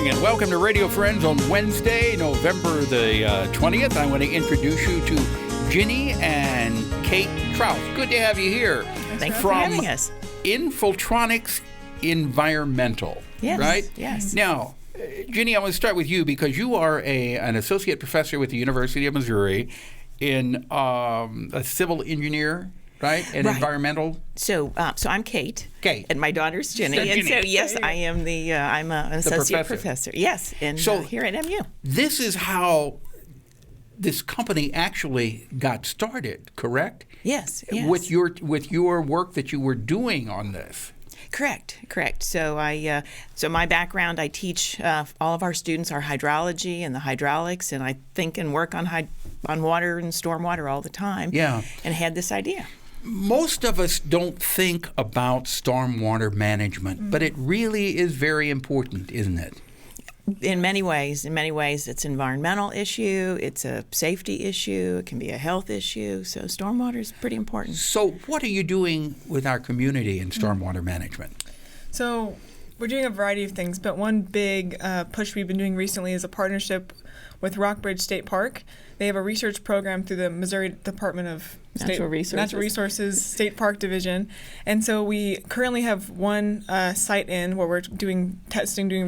morning and welcome to Radio Friends on Wednesday, November the 20th. I want to introduce you to GINNY and KATE TRAUTH. Good to have you here. Thanks for having us. Infiltronics Environmental, yes, right? Yes. Now, GINNY, I want to start with you because you are an associate professor with the University of Missouri in a civil engineer, right? And right. Environmental. So I'm Kate. Kate. And my daughter's Ginny. And so, yes, I am I'm an associate professor. Yes, here at MU. This is how this company actually got started, correct? Yes. With your work that you were doing on this. Correct. So so my background, I teach all of our students our hydrology and the hydraulics, and I think and work on water and stormwater all the time. Yeah. And had this idea. Most of us don't think about stormwater management, but it really is very important, isn't it? In many ways, it's an environmental issue, it's a safety issue, it can be a health issue, so stormwater is pretty important. So what are you doing with our community in stormwater management? So we're doing a variety of things, but one big push we've been doing recently is a partnership with Rockbridge State Park. They have a research program through the Missouri Department of Natural Resources State Park Division. And so we currently have one site where we're doing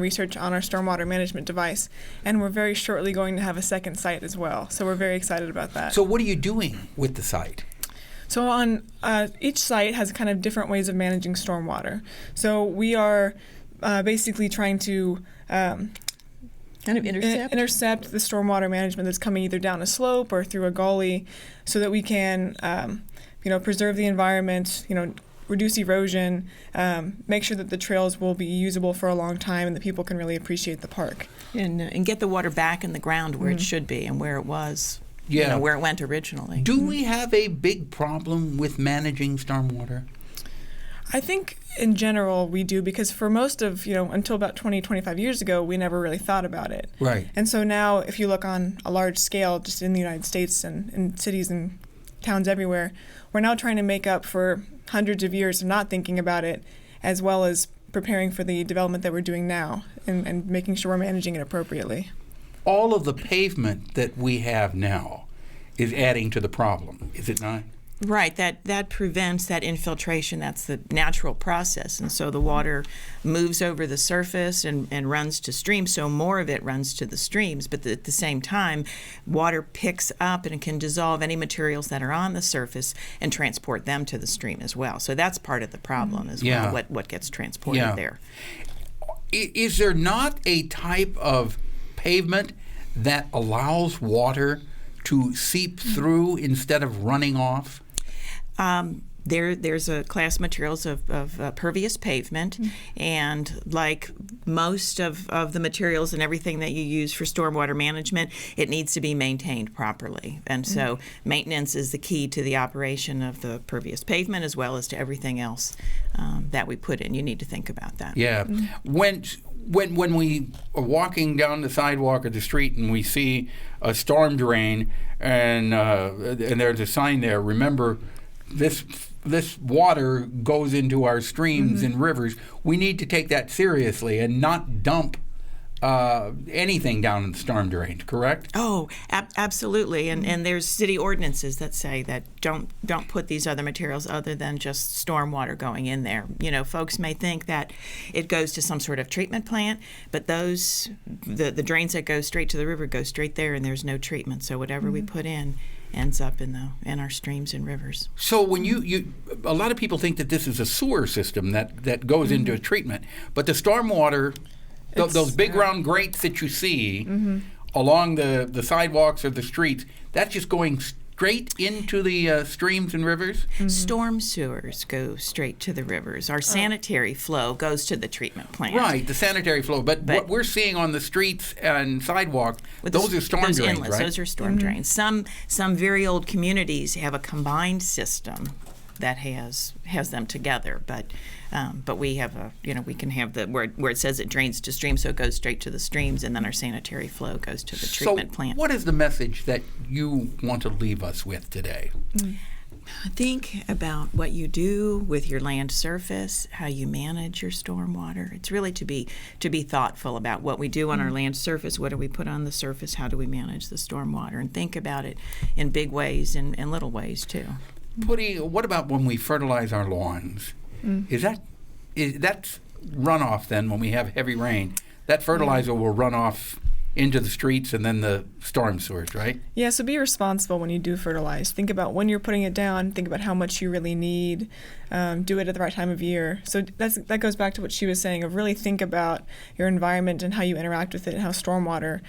research on our stormwater management device. And we're very shortly going to have a second site as well. So we're very excited about that. So what are you doing with the site? So on each site has kind of different ways of managing stormwater. So we are basically trying to kind of intercept the stormwater management that's coming either down a slope or through a gully, so that we can, preserve the environment, reduce erosion, make sure that the trails will be usable for a long time and that people can really appreciate the park. And get the water back in the ground where it should be and where it was, where it went originally. Do we have a big problem with managing stormwater? I think in general we do, because for most of, until about 20, 25 years ago, we never really thought about it. Right. And so now if you look on a large scale, just in the United States and in cities and towns everywhere, we're now trying to make up for hundreds of years of not thinking about it, as well as preparing for the development that we're doing now and making sure we're managing it appropriately. All of the pavement that we have now is adding to the problem, is it not? Right, that prevents that infiltration. That's the natural process. And so the water moves over the surface and runs to streams, so more of it runs to the streams. But at the same time, water picks up and can dissolve any materials that are on the surface and transport them to the stream as well. So that's part of the problem as well, what gets transported there. Is there not a type of pavement that allows water to seep through instead of running off? There's a class materials of pervious pavement, and like most of the materials and everything that you use for stormwater management, it needs to be maintained properly. And so maintenance is the key to the operation of the pervious pavement as well as to everything else that we put in. You need to think about that. Yeah. When we are walking down the sidewalk or the street and we see a storm drain and there's a sign there, remember, this water goes into our streams and rivers. We need to take that seriously and not dump anything down in the storm drains, correct? Oh, absolutely. And there's city ordinances that say that don't put these other materials other than just storm water going in there. Folks may think that it goes to some sort of treatment plant, but the drains that go straight to the river go straight there, and there's no treatment. So whatever we put in ends up in our streams and rivers. So when a lot of people think that this is a sewer system that goes into a treatment, but the stormwater, those big round grates that you see along the sidewalks or the streets, that's just going straight into the streams and rivers? Storm sewers go straight to the rivers. Our sanitary flow goes to the treatment plant. Right, the sanitary flow. But what we're seeing on the streets and sidewalks, those are storm drains, inlets, right? Those are storm drains. Some very old communities have a combined system that has them together, but we have we can have the where it says it drains to streams, so it goes straight to the streams, and then our sanitary flow goes to the treatment plant. What is the message that you want to leave us with today? Think about what you do with your land surface, how you manage your stormwater. It's really to be thoughtful about what we do on our land surface, what do we put on the surface, how do we manage the stormwater, and think about it in big ways and little ways too. Putty, what about when we fertilize our lawns? Is that's runoff then when we have heavy rain? That fertilizer will run off into the streets and then the storm sewers, right? Yeah, so be responsible when you do fertilize. Think about when you're putting it down. Think about how much you really need. Do it at the right time of year. So that goes back to what she was saying of really think about your environment and how you interact with it and how stormwater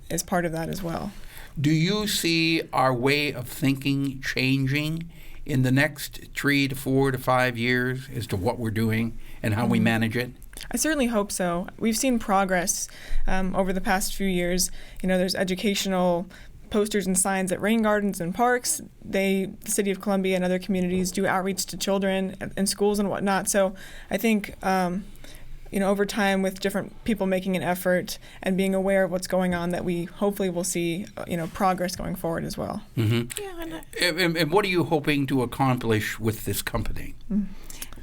is part of that as well. Do you see our way of thinking changing in the next 3 to 4 to 5 years as to what we're doing and how we manage it? I certainly hope so. We've seen progress over the past few years. There's educational posters and signs at rain gardens and parks. The City of Columbia and other communities do outreach to children in schools and whatnot. So I think, over time with different people making an effort and being aware of what's going on, that we hopefully will see, progress going forward as well. Mm-hmm. Yeah, and what are you hoping to accomplish with this company?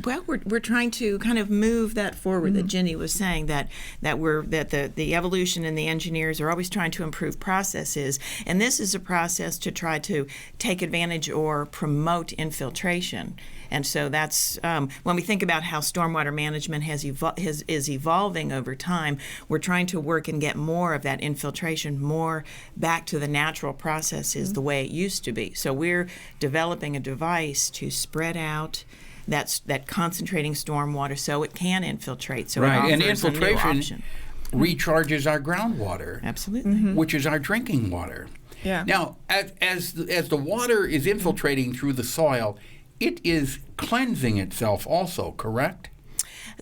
Well, we're trying to kind of move that forward. That Ginny was saying that the evolution and the engineers are always trying to improve processes, and this is a process to try to take advantage or promote infiltration. And so that's when we think about how stormwater management is evolving over time. We're trying to work and get more of that infiltration, more back to the natural processes the way it used to be. So we're developing a device to spread out that concentrating stormwater so it can infiltrate. So right, it and offers infiltration recharges our groundwater, absolutely, which is our drinking water. Yeah. Now, as the water is infiltrating through the soil, it is cleansing itself also, correct?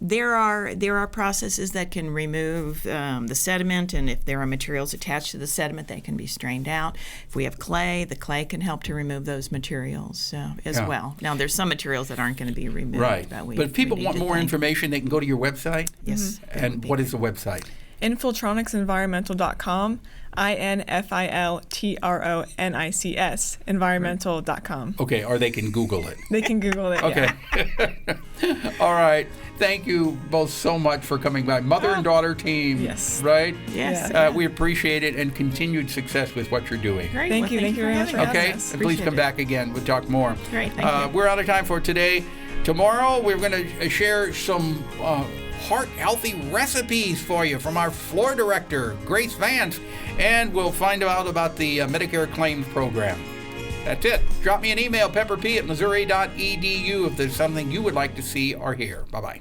There are processes that can remove the sediment, and if there are materials attached to the sediment, they can be strained out. If we have clay, the clay can help to remove those materials as well. Now, there's some materials that aren't going to be removed. Right. But if people want more information, they can go to your website? Yes. And what is the website? Infiltronicsenvironmental.com, INFILTRONICS, environmental.com. Okay, or they can Google it. They can Google it, okay. Yeah. All right. Thank you both so much for coming by. Mother and daughter team, yes. Right? Yes. Yeah. We appreciate it and continued success with what you're doing. Great. Thank you. Thank you very much for Okay? having us. And please come back again. We'll talk more. Great. Thank you. We're out of time for today. Tomorrow, we're going to share some heart-healthy recipes for you from our floor director, Grace Vance, and we'll find out about the Medicare claims program. That's it. Drop me an email, pepperp@missouri.edu, if there's something you would like to see or hear. Bye-bye.